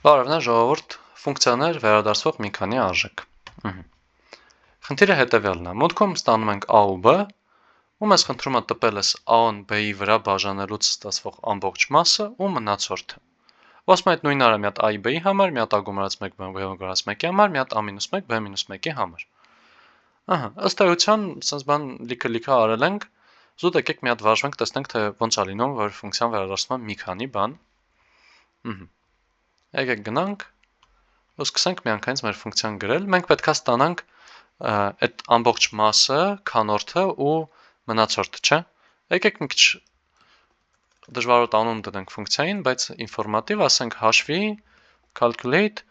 Բարևներ ժողովուրդ, ֆունկցիաներ վերադարձվող մի քանի արժեք։ Խնդիրը հետևյալն է։ Մուտքում ստանում ենք A ու B, ու մեզ խնդրում է տպել ես A-ն B-ի վրա բաժանելուց ստացվող ամբողջ մասը ու մնացորդը։ Ոսում այդ նույնն արը մի հատ A-ի B-ի համար, մի հատ A գումարած 1 B-1-ի համար, մի հատ A-1 B-1-ի համար։ Ըստ էության, սենց բան լիքը արել ենք, զուտ եկեք մի հատ վարժվենք, տեսնենք, թե ոնց է լինում, որ ֆունկցիան վերադարձնում է մի քանի բան։ Եկեք գնանք, ու սկսենք միանգամից մեր ֆունկցիան գրել, մենք պետք է ստանանք այդ ամբողջ մասը, քանորդը ու մնացորդը, չէ։ Եկեք մի քիչ դժվարոտ անուն դնենք ֆունկցիային, բայց ինֆորմատիվ, ասենք հաշվի, calculate,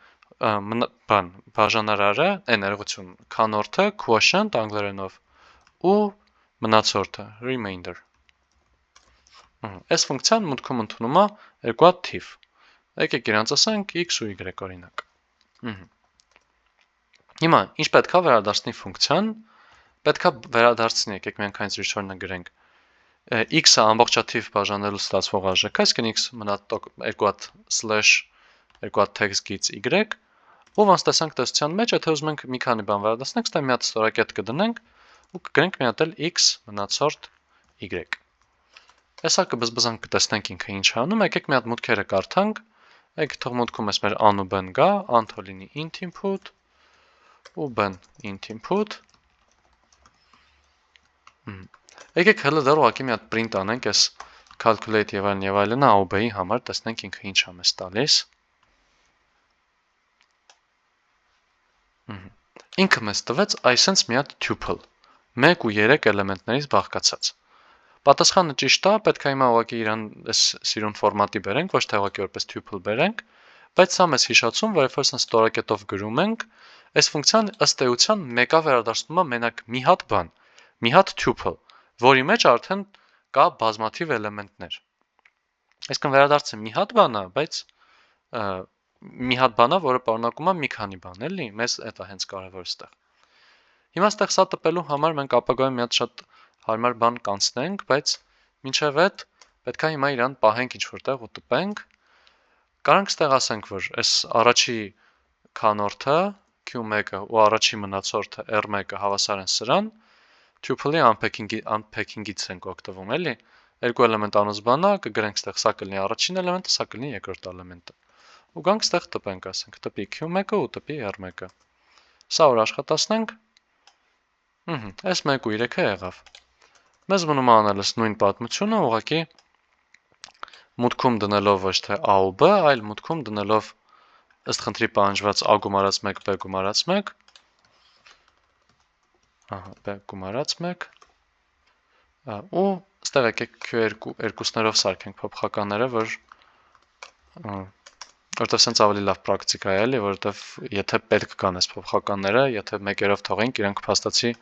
բաժանարարը, ներողություն, քանորդը, quotient անգլերենով ու մնացորդը, remainder։ Այս ֆունկցիան մուտքում ընդունում է երկու հատ թիվ։ Եկեք իրանց ասենք x ու y օրինակ։ Հիմա, ինչ պետք է վերադարձնի ֆունկցիան, պետք է վերադարձնի, եկեք միանգամից return-ը գրենք, x-ը ամբողջաթիվ բաժանելու ստացվող արժեք, այսինքն x երկու հատ slash, երկու հատ text գից y, ու ոնց տեսանք տեսության մեջ, եթե ուզում ենք մի քանի բան վերադարձնենք, ստե մի հատ ստորակետ կդնենք ու կգրենք մի հատ էլ x մնացորդ y։ Հեսա կբզբզանք կտեսնենք ինքը ինչ անում, եկեք մի հատ մուտքերը կարդանք, եկեք թող մուտքում ես մեր an ու b-ն գա, an թող լինի int input ու b-ն int input։ Եկեք հələ դեռ ուղղակի մի հատ print անենք այս calculate եւ այլն a ու b-ի համար, տեսնենք ինքը ինչ է մեզ տալիս։ Ինքը մեզ տվեց այսպես մի հատ tuple, 1 ու 3 էլեմենտներից բաղկացած։ Պատասխանը ճիշտ է, պետք է հիմա ուղղակի իրան այս սիրուն ֆորմատի բերենք, ոչ թե ուղղակի որպես tuple բերենք, բայց սա մեզ հիշացում, որ երբ որ ստորակետով գրում ենք, այս ֆունկցիան ըստ էության մեկա վերադարձնում է մենակ մի հատ բան, մի հատ tuple, որի մեջ արդեն կա բազմաթիվ էլեմենտներ։ Այսինքն վերադարձը մի հատ բան է, բայց մի հատ բան է, որը պարունակում է մի քանի բան, էլի, մեզ այդ է հենց կարևոր ստեղ։ Հիմա ստեղ սա տպելու համար մենք ապագայում մի հատ շատ հարմար բան կանցնենք, բայց մինչև այդ պետք է հիմա իրան պահենք ինչ-որտեղ ու տպենք։ Կարանք ստեղ ասենք, որ այս առաջի քանորդը Q1-ը ու առաջի մնացորդը R1-ը հավասար են սրան, tuple-ի unpacking-ից ենք օգտվում, էլի։ Երկու էլեմենտ անոց բանա, կգրենք ստեղ սա կլինի առաջին էլեմենտը, սա կլինի երկրորդ էլեմենտը։ Ու գանք ստեղ տպենք, ասենք, տպի Q1-ը ու տպի R1-ը։ Սա որ աշխատացնենք, այս 1 ու 3-ը եղավ։ Մեզ մնում է անելս նույն պատմությունը, ուղղակի մուտքում դնելով ոչ թե A ու B, այլ մուտքում դնելով ըստ խնդրի պահանջված A գումարած 1, B գումարած 1, B գումարած 1, ու ստեղ եկեք Q2-ներով սարքենք փոփոխականները, որտեվ սենց ավելի լավ պրակտիկա է, էլի, որտեվ եթե պետք կան այս փոփոխականները, եթե մեկերով թողենք, իրանք փաստացի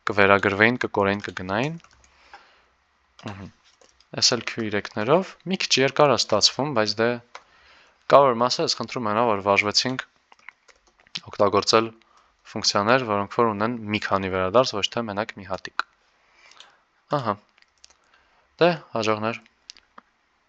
կվերագրվեին, կկորեին, կգնային։ Այս էլ Q3-ներով, մի քիչ երկար է ստացվում, բայց դե կարևոր մասը ես խնդրում եմ, որ վարժվեցինք օգտագործել ֆունկցիաներ, որոնք որ ունեն մի քանի վերադարձ, ոչ թե մենակ մի հատիկ։ Դե հաջողներ։